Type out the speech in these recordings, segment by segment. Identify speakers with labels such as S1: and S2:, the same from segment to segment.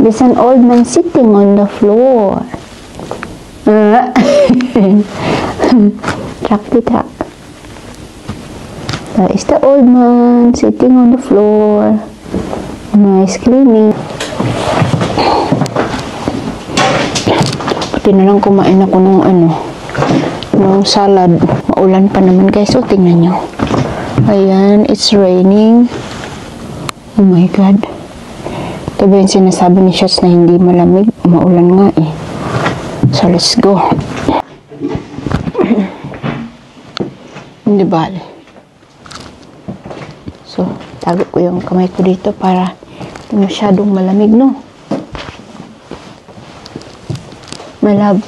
S1: There's an old man sitting on the floor. Track. That is the old man sitting on the floor. Nice cleaning. Pati na lang kumain ako ng ng salad. Maulan pa naman guys. So tingnan nyo. Ayan, it's raining. Oh my God. Ito ba yung sinasabi ni Shots na hindi malamig? Maulan nga eh. So let's go. Hindi bale. So, tago ko yung kamay ko dito para hindi masyadong malamig, no? My love.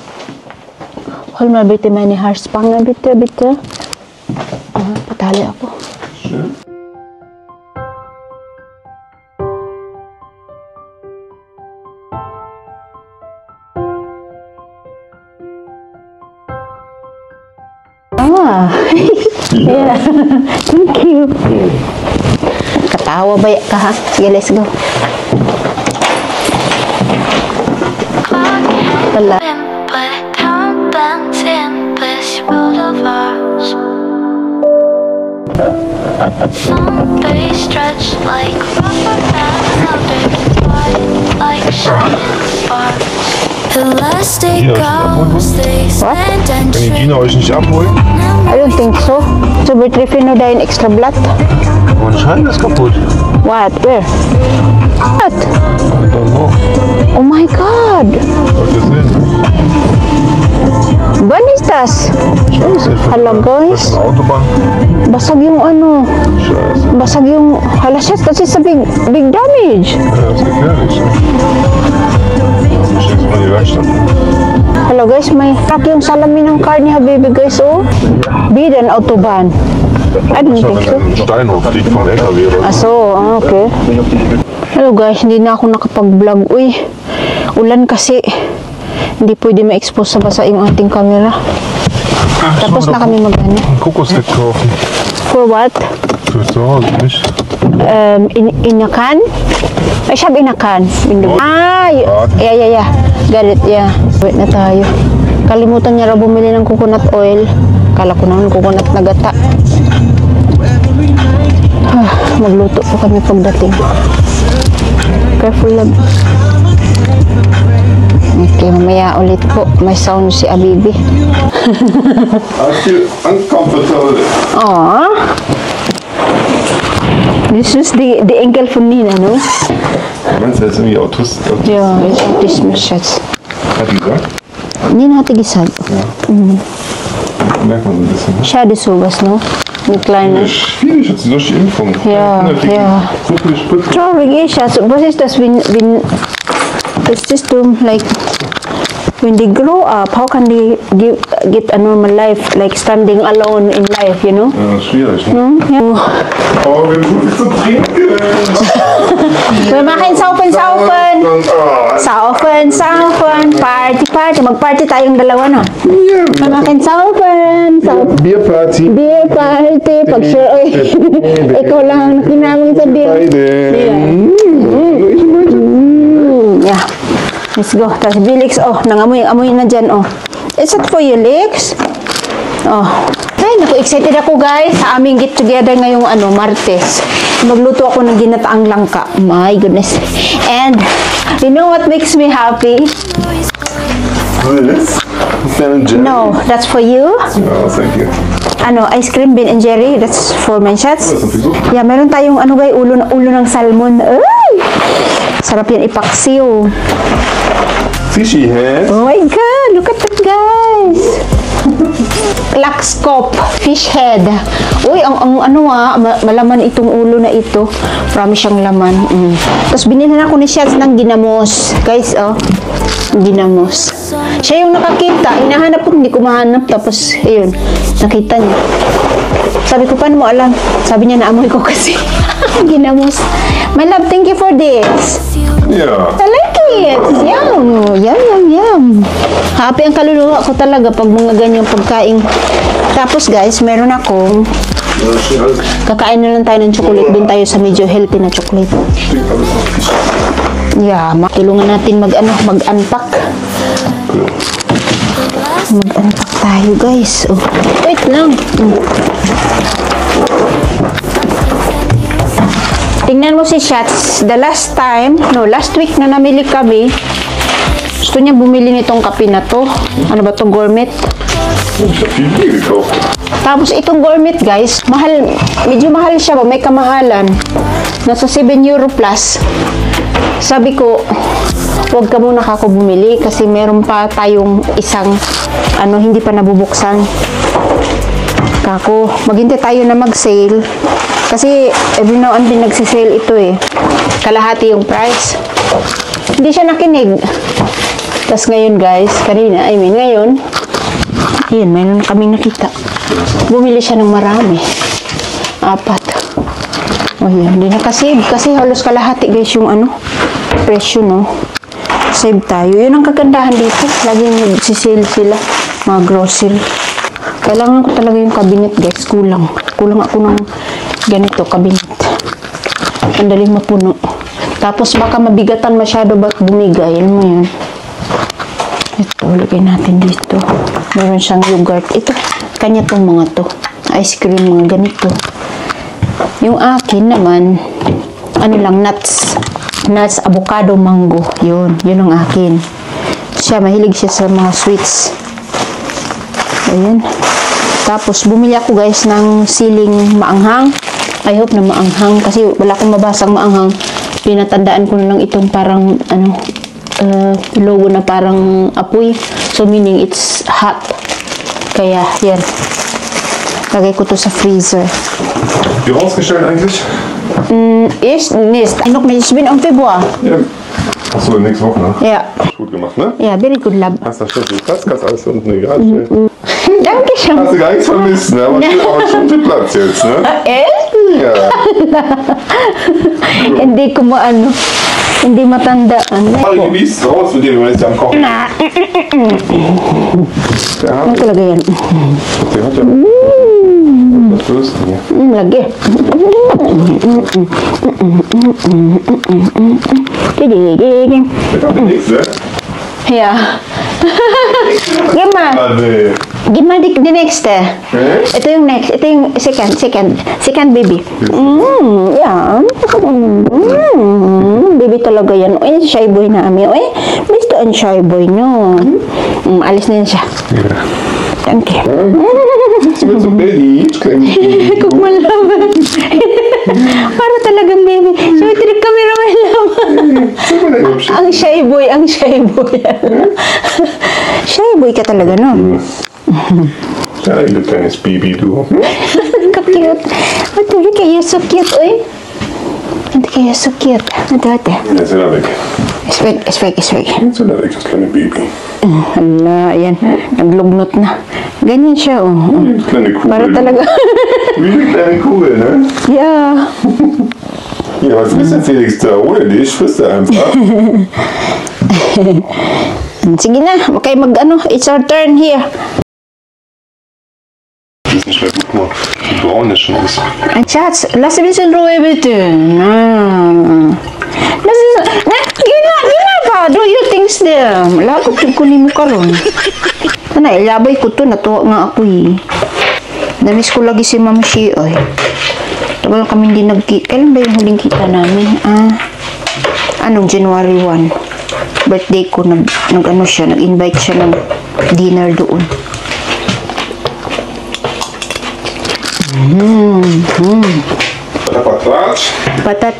S1: Hold my bitte meine Haarspange, bitte. Patali ako. Sure. Yeah. Thank you. Katawa ba ka ha? Sige, let's go. Wala.
S2: Someday stretched like rubber bands, like shining sparks. Elastic arms, they stand and
S3: Kann die Gina euch nicht abholen?
S1: I don't think so. So, wird Refinodine extra blatt?
S3: Mein Scheiben ist kaputt.
S1: What? Where? What?
S3: I don't know.
S1: Oh my God!
S3: Soll ich das sehen?
S1: Wann ist das?
S3: Scheiße.
S1: Hala guys.
S3: Autobahn.
S1: Basag yung
S3: Scheiße.
S1: Basag yung... Hala shit, das ist a big damage.
S3: Ja, das ist gefährlich. Ich jetzt mal die Werkstatt.
S1: Hello guys, may crack yung salamin ng car ni Habibi guys, oh. Bidan Autobahn. I don't think so.
S3: Ein Stein hochfliegt vom LKW oder so.
S1: Okay. Hello guys, hindi na ako nakapag-vlog. Uy, ulan kasi. Hindi pwede ma-expose sa basa yung ating camera. Tapos na kami mag-ano.
S3: Kokosnip kaufen.
S1: For what?
S3: Für zu Hause, nicht?
S1: In a can? I have in a can. Yeah. Got it, yeah. Wait na tayo. Kalimutan niya raw bumili ng coconut oil. Kala ko naman coconut na gata. Magluto po kami pagdating. Careful lang. Okay, mamaya ulit po. May sound si Habibi.
S3: I feel uncomfortable.
S1: Aww. This is the enkel von Nina, no?
S3: Meinst du, er ist irgendwie Autist?
S1: Ja, ist Autismus, Schatz.
S3: Hat die gesagt?
S1: Nina hat gesagt.
S3: Ja. Merkt man so ein bisschen.
S1: Schade sowas, no? Ein kleines.
S3: Schwierig, hat sie durch die Impfung.
S1: Ja.
S3: So viele Spritzen.
S1: Traurig eh, Schatz. Was ist das, wenn it's just like, when they grow up, how can they get a normal life, like standing alone in life, you know?
S3: Ja, schwierig, ne?
S1: Ja.
S3: Oh, wir haben gut zu trinken.
S1: Wir machen saufen. Party. Mag-party tayong dalawa, no?
S3: Yeah.
S1: Wir machen saufen.
S3: Bierparty.
S1: Pag-sure, ikaw lang ang nakinamang sa beer. Yeah. Let's go. Tapos Bilix, nangamoy na dyan, Is it for you, Lex? Ay, naku, excited ako, guys. Sa aming get together ngayong, Martes. Magluto ako ng ginataang langka. My goodness. And, you know what makes me happy?
S3: This? Ben & Jerry?
S1: No, that's for you.
S3: Oh, thank you.
S1: Ice cream, Ben & Jerry. That's for my shots. Yeah, meron tayong, guys, ulo ng salmon. Ay! Sarap yan ipaksiw.
S3: Fishy head.
S1: Oh my God, look at that, guys. Laxcop, fish head. Uy, malaman itong ulo na ito. Marami siyang laman. Tapos binilhan ako ni Shots ng ginamos. Guys, ginamos. Siya yung nakakita. Hinahanap ko, hindi ko mahanap. Tapos, ayun, nakita niya. Sabi ko, paano mo alam? Sabi niya, naamoy ko kasi. Ginamos. My love, thank you for this.
S3: Yeah.
S1: I like it. Yum. Happy ang kaluluwa ko talaga pag mga ganyang pagkain. Tapos guys, meron akong kakain na lang tayo ng chocolate. Doon tayo sa medyo healthy na chocolate. Yeah, tulungan natin mag-unpack. Mag-unpack tayo, guys. Oh, wait lang. Tingnan mo si Shots. The last week na namili kami, gusto niya bumili nitong kape na to. Ano ba to, gourmet?
S3: Ich hab viel Bier gekauft.
S1: Tapos itong gourmet, guys, medyo mahal siya, may kamahalan. Nasa 7 euro plus. Sabi ko, huwag ka muna kako bumili kasi meron pa tayong isang hindi pa nabubuksan. Kako, maghintay tayo na mag-sale. Kasi every now and then nagsisale ito eh. Kalahati yung price. Hindi siya nakinig. Tapos ngayon, guys, ngayon, ayun, mayroon kaming nakita. Bumili siya ng marami. 4. O yun, hindi nakasave. Kasi halos kalahati, guys, yung presyo, no? Save tayo. Yun ang kagandahan dito. Laging nagsisale sila. Mga grocery. Kailangan ko talaga yung cabinet, guys. Kulang ako ng ganito, cabinet. Ang daling mapuno. Tapos baka mabigatan masyado ba't bumigay. Alam mo yun. Ito, lagay natin dito. Meron siyang yogurt. Ito, kanya tong mga to. Ice cream, mga ganito. Yung akin naman, nuts. Nuts, avocado, mango. Yun ang akin. Mahilig siya sa mga sweets. Ayan. Tapos, bumili ako, guys, ng siling maanghang. I hope na maanghang. Kasi wala akong mabasang maanghang. Pinatandaan ko na lang itong parang, logo na parang apoy. So, meaning it's hot. Kaya, yan. Lagay ko to sa freezer.
S3: Wie rausgestellt eigentlich?
S1: Ist nicht. Ich bin am Februar.
S3: Ja. Achso, nächste Woche, ne?
S1: Ja.
S3: Gut gemacht, ne?
S1: Ja, very good lab.
S3: Hast da schon viel Platz, kannst alles unten egal stellen.
S1: Dankeschön.
S3: Hast du gar nichts vermisst, ne? Aber schon viel Platz jetzt, ne? Ja.
S1: Hindi ko hindi matandaan.
S3: Mal genießt raus mit dem, wenn ich am Kochen. Der hat,
S1: Ano talaga yan?
S3: der hat ja. Was würdest du hier?
S1: Lagi.
S3: Der hat nichts, ne?
S1: Yeah. Gima.
S3: Nee.
S1: Gima the next Ito yung next. Ito yung second baby. Yeah. Baby talaga yan. Uy, shy boy namin. Uy, gusto ang shy boy no. Alis na yan siya.
S3: Ja.
S1: Thank you.
S3: Du bist so beliebt, kleines Baby.
S1: Kung malaman. Para talagang baby. So, ito yung cameraman naman.
S3: Guck mal, der hübsche.
S1: Ang shy boy. Shy boy ka talaga, no?
S3: Ja, ein kleines Baby, du.
S1: Ka-cute. Ito, kayo so cute, oy. Ito kayo so cute. Ito.
S3: Jetzt ist er weg.
S1: Is weg.
S3: Jetzt ist er weg, das kleine Baby.
S1: Hala, ayan. Naglugnot na. Ganyan siya, oh.
S3: Wie eine kleine Kugel.
S1: Para talaga.
S3: Wie eine kleine Kugel, ne?
S1: Yeah.
S3: Ja, was ist denn Felix da? Ohne dich frisst er einfach.
S1: Sige na. Okay, it's our turn here.
S3: Das ist nicht mehr gut, guck mal, wie braun das schon ist.
S1: Schatz, lass ein bisschen Ruhe bitte. Gina, do your things there. Lagot yung kunin mo karon. Ilabay ko to, natuwa nga ako eh. Namiss ko lagi si Mama Shi, oy. Tagal kami hindi nagkita. Kailan ba yung huling kita namin? January 1. Birthday ko, nag-invite siya ng dinner doon. Patat.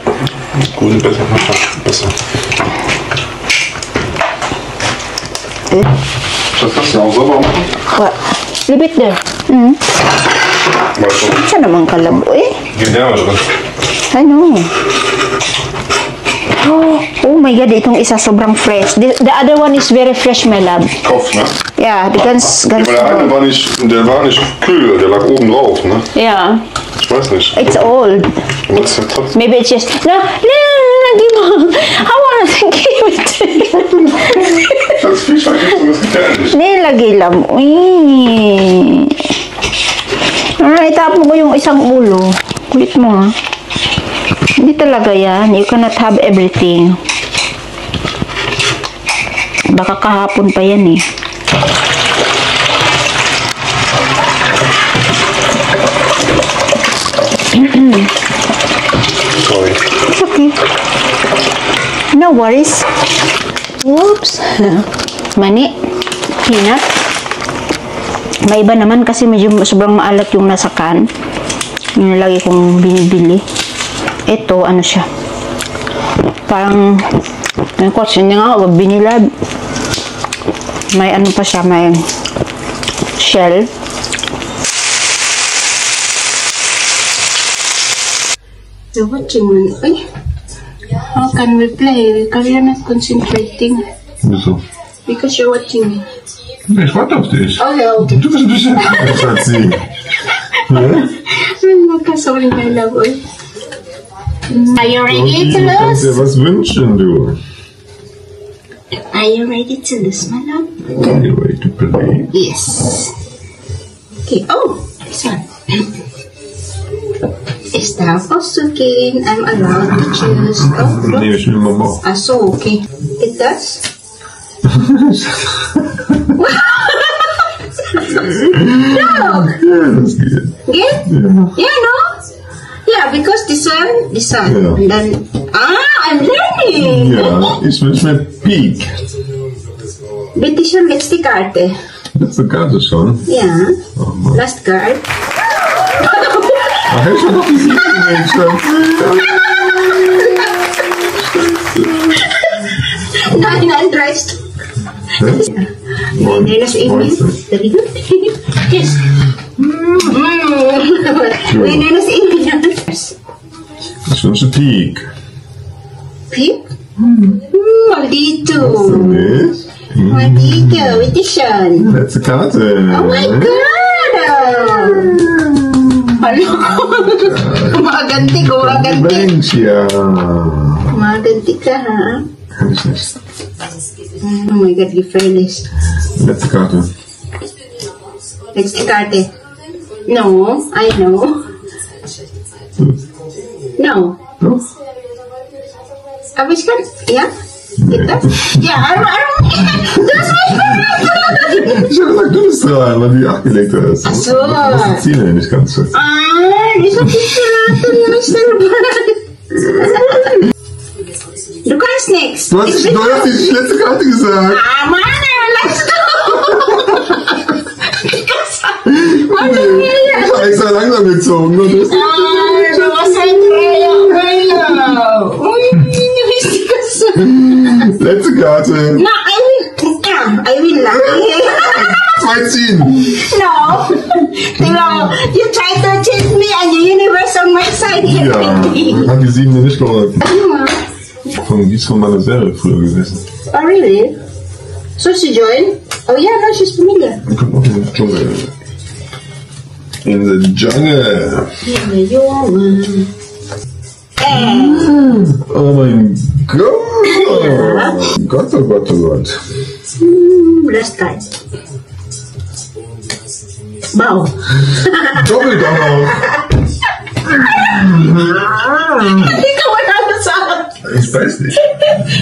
S3: Gut, besser. Das kannst du auch sauber machen.
S1: What? Leave it there.
S3: Weißt du,
S1: Siya naman kalabo eh.
S3: Gedärme drin.
S1: Ano? Oh my God, itong isa sobrang fresh. The other one is very fresh, my love.
S3: Kopf, ne?
S1: Yeah, die ganz
S3: Ja, aber der eine war nicht kühl, der lag oben drauf, ne?
S1: Yeah,
S3: Ich weiß nicht.
S1: it's old.
S3: Aber das ist ja trotzdem.
S1: Maybe it's just, no, give me. I want to give it to you.
S3: Das Fisch gibt und das gefährlich.
S1: Nilagay lang. Uy. Alright, tapon ko yung isang ulo. Kulit mo ha. Hindi talaga yan. You cannot have everything. Baka kahapon pa yan eh.
S3: Sorry.
S1: It's okay. No worries. Oops. Mani. Peanut. May iba naman kasi medyo sobrang maalat yung nasa can. Yun lagi kong binibili. Ito, ano siya. Parang, yung kotse niya nga, binilad. May ano pa siya, may shell. You're watching me. Ay, how can we play? You're not concentrating.
S3: Wieso?
S1: Because you're watching me.
S3: Nee, ich warte auf dich.
S1: Oh ja, okay.
S3: Du bist ein bisschen anders als sie.
S1: Sorry, my love. Are you ready to
S3: Du kannst dir
S1: lose?
S3: was wünschen, du.
S1: Are you ready to lose, my love?
S3: Are you ready to play?
S1: Yes. Okay. Oh, this one. Is that Osukin? I'm allowed to choose. Oh, look.
S3: Nee, ich will Mama.
S1: Ah, so okay. It does. No.
S3: Ja, das geht.
S1: Yeah? Yeah, no? Yeah, because this one.
S3: Yeah.
S1: And then, I'm learning.
S3: Ja, ich wünsche mir Peak.
S1: Bitte schön, letzte Karte.
S3: Letzte Karte schon.
S1: Yeah.
S3: Oh Mann.
S1: Last card.
S3: Ach, hätte ich schon noch die 7 Mädchen.
S1: Nein, dreist. Nein, das eben nicht. Very good. Yes. Nein, das eben nicht.
S3: Ich wünsche Peak.
S1: Pip? Maldito.
S3: Nicht?
S1: Maldito, bitte schön.
S3: Letzte Karte.
S1: Oh my God! Hello? Kumaganti, kumaganti.
S3: Mensch, ja.
S1: Kumaganti ka, ha?
S3: Kann ich nicht.
S1: Oh my God, wie fairness.
S3: Letzte Karte.
S1: Letzte Karte. No, I know. No.
S3: Doch?
S1: Aber ich kann, ja? Geht das? Ja, das
S3: Ich habe gesagt, du bist dran, weil du die 8 gelegt hast.
S1: Ach so.
S3: Du musst die Ziele nicht ganz fest.
S1: ich hab dich verraten, mich selber. Du kannst nichts.
S3: Du hast die letzte Karte gesagt.
S1: Ah, Mann, let's go.
S3: Ich habe extra langsam gezogen. Und das
S1: Du hast ein Trailer.
S3: letzte Karte.
S1: No, I will laugh.
S3: 2 ziehen.
S1: No. You try to cheat me and the universe on my side.
S3: Ja, hat die 7 mir nicht geholfen. Die ist von meiner Serie früher gewesen.
S1: Oh, really? So she joined? Oh, yeah, no, she's familiar.
S3: Die kommt auch in den Dschungel. In the jungle. Oh mein Gott. Gott, oh Gott, oh Gott.
S1: Last card. Wow.
S3: Doppeldonner.
S1: Ikaw wala na sa akin.
S3: Ich weiß nicht.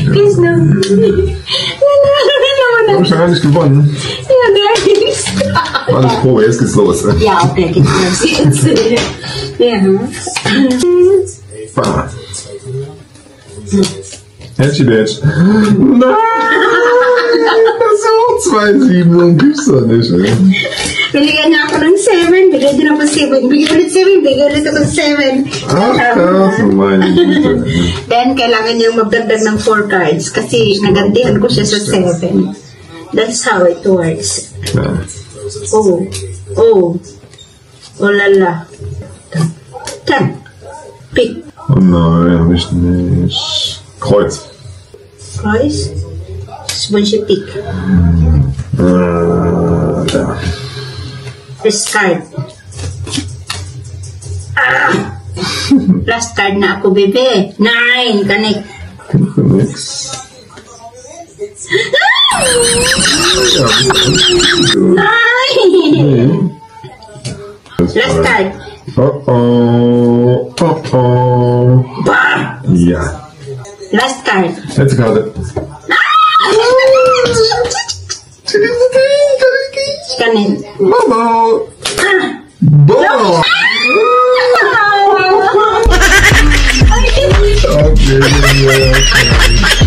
S1: Please, no.
S3: Hab ich ja gar nicht gewonnen.
S1: Ja, there is.
S3: Alles Pro, jetzt geht's los.
S1: Ja, okay, geht's los jetzt. Ja.
S3: Bah. Hätchen, Bitch. Nein! Das ist auch 2 7 und gibt's doch nicht, ey.
S1: Binigyan niya ako ng 7, bigay din ako 7. Bigay ulit 7, bigay ulit ako 7.
S3: Ach, das meine Güte.
S1: Then, kailangan niyang magdagdag ng 4 cards kasi nagantihan ko siya sa 7. That's how it works.
S3: Ja.
S1: Oh. Oh. Oh lala. 10. Pick.
S3: Oh nein, hab ich nicht. Kreuz.
S1: Price. When she pick.
S3: Ja.
S1: First card. Ah! Last card na ako, bebe. 9. Connect.
S3: Für nix.
S1: Nine! Last card.
S3: Oh oh. Oh oh.
S1: Bah!
S3: Ja.
S1: Last card.
S3: Letzte Karte. Через
S1: Kanin.
S3: Bobo. Bobo. Okay.